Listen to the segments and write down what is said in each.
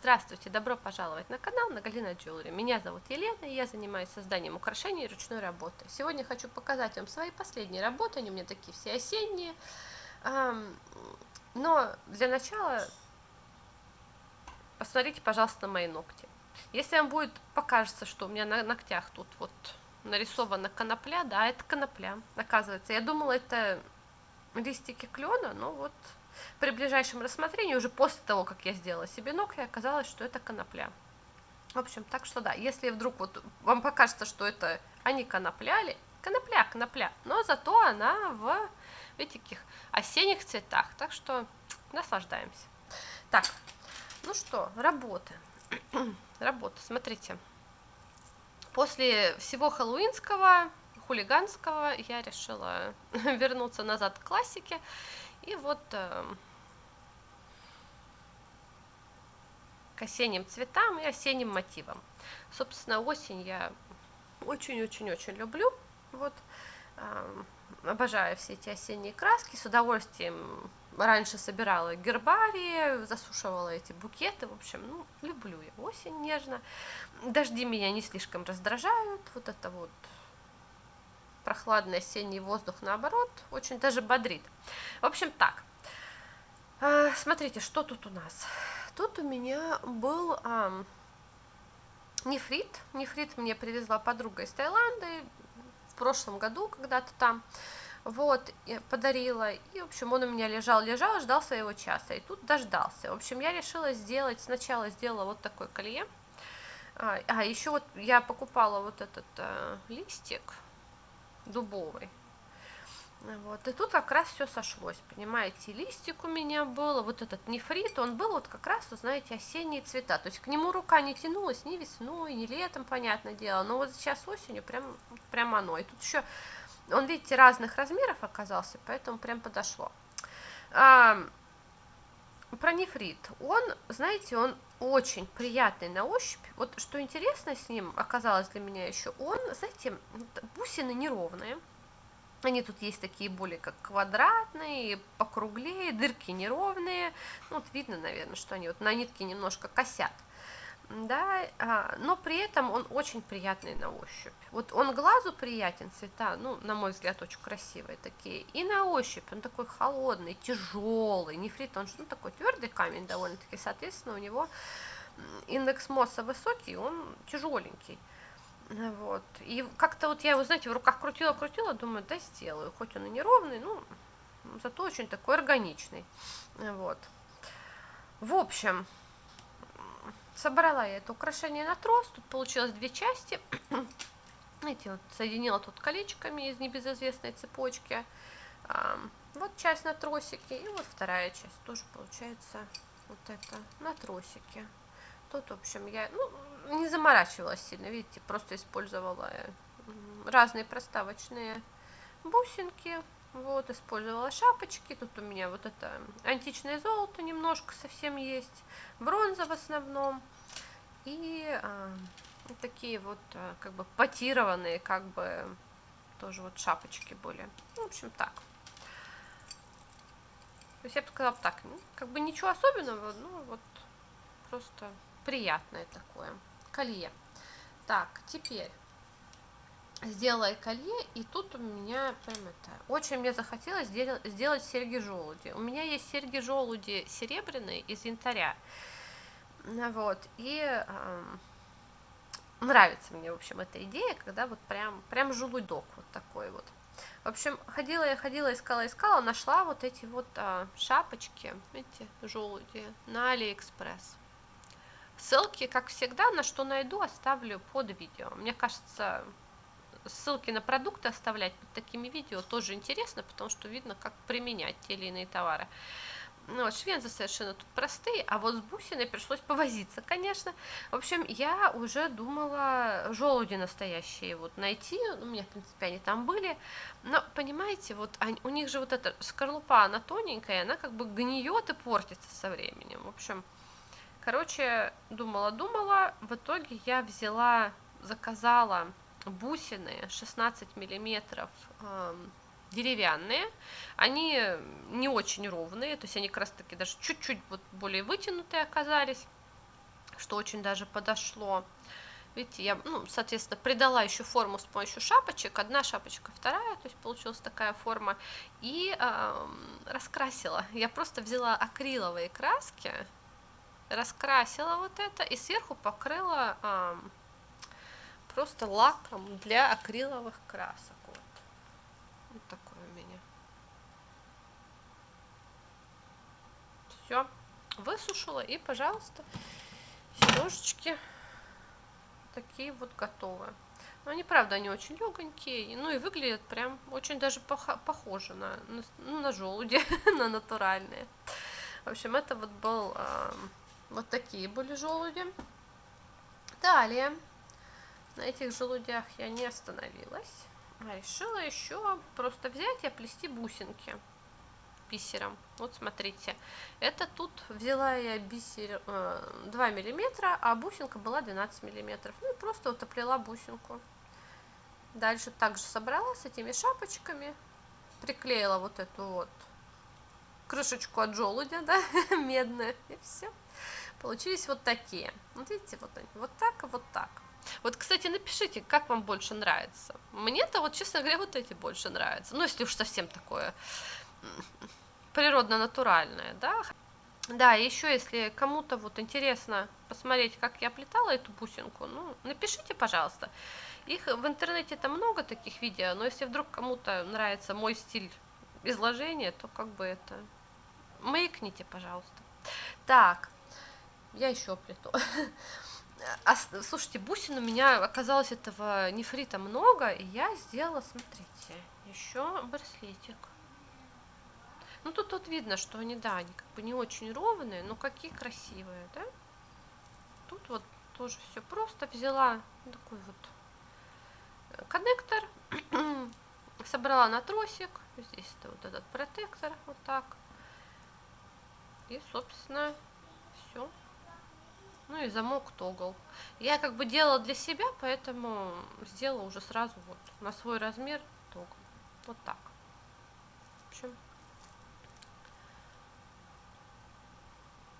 Здравствуйте, добро пожаловать на канал Галина Jewelry. Меня зовут Елена, и я занимаюсь созданием украшений ручной работы. Сегодня хочу показать вам свои последние работы, они у меня такие все осенние. Но для начала посмотрите, пожалуйста, на мои ногти. Если вам будет покажется, что у меня на ногтях тут вот нарисована конопля, да, это конопля, оказывается. Я думала, это листики клена, но вот при ближайшем рассмотрении, уже после того, как я сделала себе ногти, оказалось, что это конопля. В общем, так что да, если вдруг вот вам покажется, что это они конопля, но зато она в этих осенних цветах, так что наслаждаемся. Так, ну что, работы, смотрите. После всего хэллоуинского, хулиганского я решила вернуться назад к классике. И вот к осенним цветам и осенним мотивам. Собственно, осень я очень-очень-очень люблю. Вот, обожаю все эти осенние краски. С удовольствием раньше собирала гербарии, засушивала эти букеты. В общем, ну, люблю я осень нежно. Дожди меня не слишком раздражают. Вот это вот прохладный осенний воздух, наоборот, очень даже бодрит. В общем, так. Смотрите, что тут у нас. Тут у меня был нефрит. Нефрит мне привезла подруга из Таиланда в прошлом году, когда-то там. Вот, подарила. И, в общем, он у меня лежал, ждал своего часа. И тут дождался. В общем, я решила сделать, сначала сделала вот такой колье. Еще вот я покупала вот этот листик дубовый. Вот, и тут как раз все сошлось, понимаете, листик у меня был, вот этот нефрит, он был вот как раз, вы знаете, осенние цвета, то есть к нему рука не тянулась ни весной, ни летом, понятное дело, но вот сейчас осенью прям оно, и тут еще, он, видите, разных размеров оказался, поэтому прям подошло. Про нефрит, он, знаете, он очень приятный на ощупь, вот что интересно с ним оказалось для меня еще, он, знаете, бусины неровные. Они тут есть такие более как квадратные, покруглее, дырки неровные. Ну, вот видно, наверное, что они вот на нитке немножко косят. Да, но при этом он очень приятный на ощупь. Вот он глазу приятен, цвета, ну, на мой взгляд, очень красивые такие. И на ощупь он такой холодный, тяжелый. Нефрит, он же ну, такой твердый камень довольно-таки, соответственно, у него индекс Мосса высокий, он тяжеленький. Вот. И как-то вот я его, знаете, в руках крутила, думаю, да сделаю. Хоть он и неровный, ну, зато очень такой органичный. Вот. В общем, собрала я это украшение на трос. Тут получилось две части. Знаете, вот соединила тут колечками из небезызвестной цепочки. Вот часть на тросике. И вот вторая часть тоже получается вот это на тросике. Тут, в общем, я не заморачивалась сильно, видите, просто использовала разные проставочные бусинки, вот, использовала шапочки, тут у меня вот это античное золото немножко совсем есть, бронза в основном, и такие вот как бы потированные, как бы тоже вот шапочки были, в общем, так. То есть я бы сказала так, как бы ничего особенного, ну вот просто приятное такое колье. Так, теперь сделала колье, и тут у меня прям это очень мне захотелось сделать серьги-желуди. У меня есть серьги-желуди серебряные из янтаря. Вот, и нравится мне, в общем, эта идея, когда вот прям желудок вот такой вот. В общем, ходила, искала, нашла вот эти вот шапочки, эти желуди на Алиэкспресс. Ссылки, как всегда, на что найду, оставлю под видео. Мне кажется, ссылки на продукты оставлять под такими видео тоже интересно, потому что видно, как применять те или иные товары. Ну, вот, швензы совершенно тут простые, а вот с бусиной пришлось повозиться, конечно. В общем, я уже думала желуди настоящие вот найти, у меня, в принципе, они там были, но, понимаете, вот у них же вот эта скорлупа, она тоненькая, она как бы гниет и портится со временем. В общем, короче, думала, в итоге я заказала бусины 16 миллиметров деревянные, они не очень ровные, то есть они как раз таки даже чуть-чуть вот более вытянутые оказались, что очень даже подошло. Видите, я, ну, соответственно, придала еще форму с помощью шапочек. Одна шапочка, вторая, то есть получилась такая форма. И раскрасила. Я просто взяла акриловые краски, раскрасила вот это и сверху покрыла просто лаком для акриловых красок. Вот такой у меня. Все, высушила, и, пожалуйста, сережечки такие вот готовы. Но они, правда, они очень легонькие, ну и выглядят прям очень даже похоже на желуди, на натуральные. В общем, это вот был, вот такие были желуди. Далее, на этих желудях я не остановилась, а решила еще просто взять и оплести бусинки бисером. Вот смотрите, это тут взяла я бисер 2 миллиметра, а бусинка была 12 миллиметров. Ну и просто вот оплела бусинку. Дальше также собрала с этими шапочками, приклеила вот эту вот крышечку от желудя, да, медную, и все. Получились вот такие. Вот видите, вот они, вот так и вот так. Вот, кстати, напишите, как вам больше нравится. Мне-то, вот, честно говоря, вот эти больше нравятся. Ну, если уж совсем такое природно-натуральное, да. Да, еще если кому-то вот интересно посмотреть, как я плетала эту бусинку, ну, напишите, пожалуйста. Их в интернете-то много таких видео, но если вдруг кому-то нравится мой стиль изложения, то как бы это... Маякните, пожалуйста. Так, я еще плету. Слушайте, бусин у меня оказалось этого нефрита много, и я сделала, смотрите, еще браслетик. Ну, тут вот видно, что они, да, они как бы не очень ровные, но какие красивые, да? Тут вот тоже все просто. Взяла такой вот коннектор, собрала на тросик. Здесь вот этот протектор, вот так. И, собственно, все. Ну и замок тогл. Я как бы делала для себя, поэтому сделала уже сразу вот на свой размер тогл. Вот так. В общем,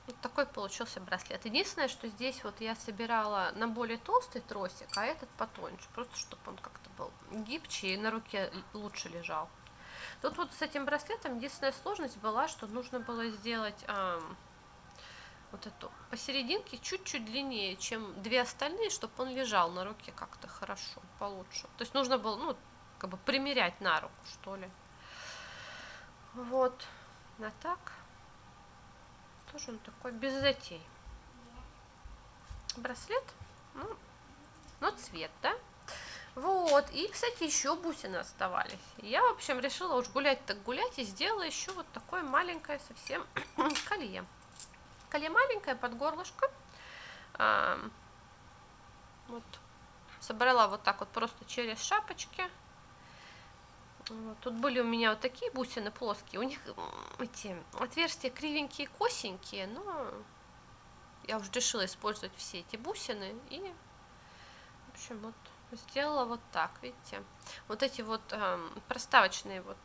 вот такой получился браслет. Единственное, что здесь вот я собирала на более толстый тросик, а этот потоньше, просто чтобы он как-то был гибче и на руке лучше лежал. Тут вот с этим браслетом единственная сложность была, что нужно было сделать вот эту посерединке чуть-чуть длиннее, чем две остальные, чтобы он лежал на руке как-то хорошо, получше. То есть нужно было, ну, как бы примерять на руку, что ли. Вот, а так... Тоже он такой без затей. Браслет, ну, но цвет, да? Вот, и, кстати, еще бусины оставались. Я, в общем, решила уж гулять так гулять и сделала еще вот такое маленькое совсем колье. Колье маленькое под горлышко. Вот, собрала вот так вот просто через шапочки. Вот, тут были у меня вот такие бусины плоские. У них эти отверстия кривенькие, косенькие, но я уже решила использовать все эти бусины. И, в общем, вот сделала вот так, видите. Вот эти вот проставочные вот,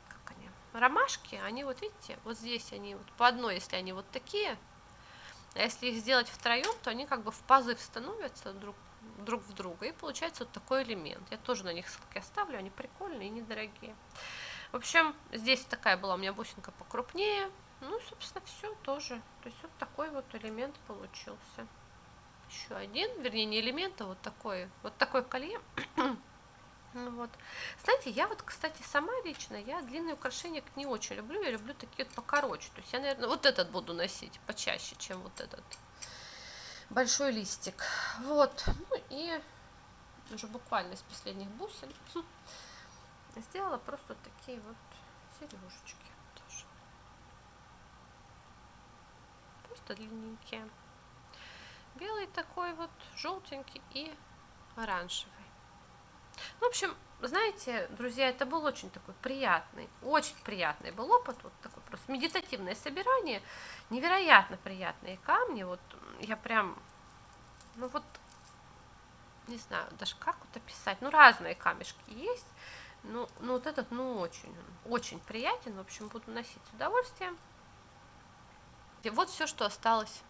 как они, ромашки, они вот, видите, вот здесь они вот по одной, если они вот такие. А если их сделать втроем, то они как бы в пазы становятся друг в друга, и получается вот такой элемент. Я тоже на них ссылки оставлю, они прикольные и недорогие. В общем, здесь такая была у меня бусинка покрупнее. Ну, собственно, все тоже. То есть вот такой вот элемент получился. Еще один, вернее, не элемент, а вот такое колье. Вот. Знаете, я вот, кстати, сама лично, я длинные украшения не очень люблю, я люблю такие вот покороче. То есть я, наверное, вот этот буду носить почаще, чем вот этот большой листик. Вот, ну и уже буквально из последних бусин сделала просто такие вот сережечки тоже. Просто длинненькие. Белый такой вот, желтенький и оранжевый. В общем, знаете, друзья, это был очень такой очень приятный был опыт, вот такое просто медитативное собирание, невероятно приятные камни, вот я прям, ну вот, не знаю даже как вот описать, ну разные камешки есть, ну вот этот, ну очень приятен, в общем, буду носить с удовольствием. И вот все, что осталось.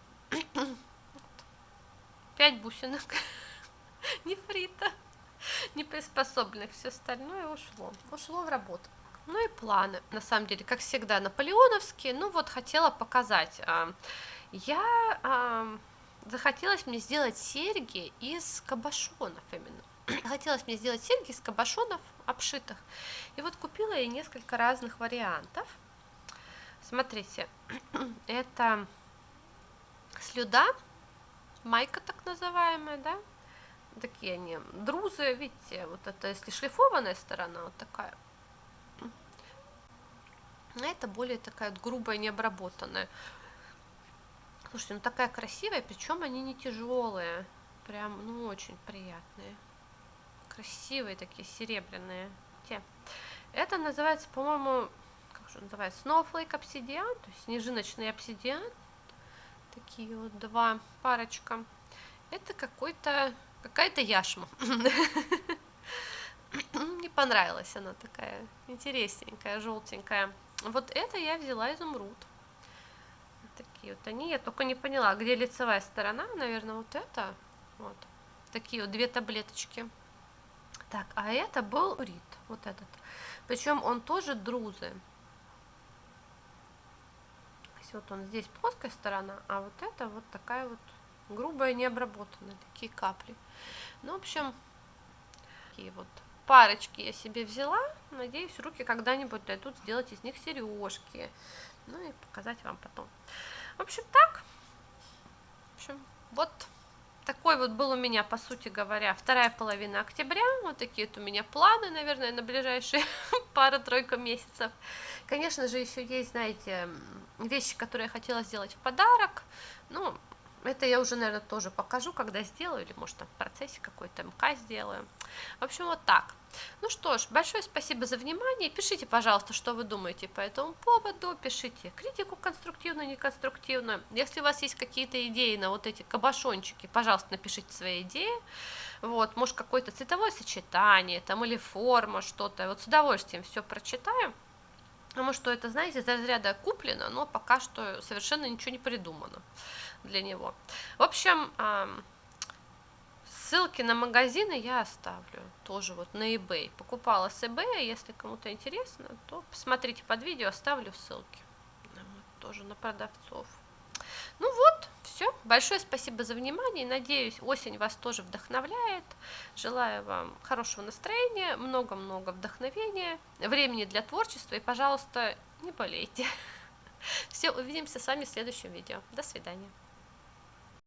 5 бусинок нефрита, не приспособленных, все остальное ушло в работу. Ну и планы, на самом деле, как всегда, наполеоновские. Ну вот хотела показать, захотелось мне сделать серьги из кабошонов именно. Хотелось мне сделать серьги из кабошонов обшитых. И вот купила я несколько разных вариантов. Смотрите, это слюда, майка так называемая, да, такие они друзы, видите, вот это если шлифованная сторона, вот такая, а это более такая вот грубая, необработанная. Слушайте, ну такая красивая, причем они не тяжелые, прям, ну очень приятные, красивые такие, серебряные. Это называется, по-моему, как же называется, Snowflake обсидиан, то есть снежиночный обсидиан. Такие вот два парочка. Это какая-то яшма. Мне понравилась она такая интересненькая, желтенькая. Вот это я взяла изумруд. Такие вот они. Я только не поняла, где лицевая сторона. Наверное, вот это. Вот. Такие вот две таблеточки. Так, а это был урит. Вот этот. Причем он тоже друзы. Вот он здесь плоская сторона, а вот это вот такая вот грубая, необработанная, такие капли. Ну, в общем, такие вот парочки я себе взяла. Надеюсь, руки когда-нибудь дойдут сделать из них сережки. Ну и показать вам потом. В общем, так. В общем, вот такой вот был у меня, по сути говоря, вторая половина октября. Вот такие вот у меня планы, наверное, на ближайшие пару-тройку месяцев. Конечно же, еще есть, знаете, вещи, которые я хотела сделать в подарок. Ну, это я уже, наверное, тоже покажу, когда сделаю, или, может, там в процессе какой-то МК сделаю. В общем, вот так. Ну что ж, большое спасибо за внимание. Пишите, пожалуйста, что вы думаете по этому поводу. Пишите критику конструктивную, неконструктивную. Если у вас есть какие-то идеи на вот эти кабошончики, пожалуйста, напишите свои идеи. Вот, может, какое-то цветовое сочетание, там, или форма, что-то. Вот с удовольствием все прочитаю. Потому что это, знаете, из разряда куплено, но пока что совершенно ничего не придумано для него. В общем, ссылки на магазины я оставлю тоже вот на eBay. Покупала с eBay, если кому-то интересно, то посмотрите под видео, оставлю ссылки. Вот, тоже на продавцов. Ну вот, все. Большое спасибо за внимание. Надеюсь, осень вас тоже вдохновляет. Желаю вам хорошего настроения, много-много вдохновения, времени для творчества и, пожалуйста, не болейте. Все, увидимся с вами в следующем видео. До свидания.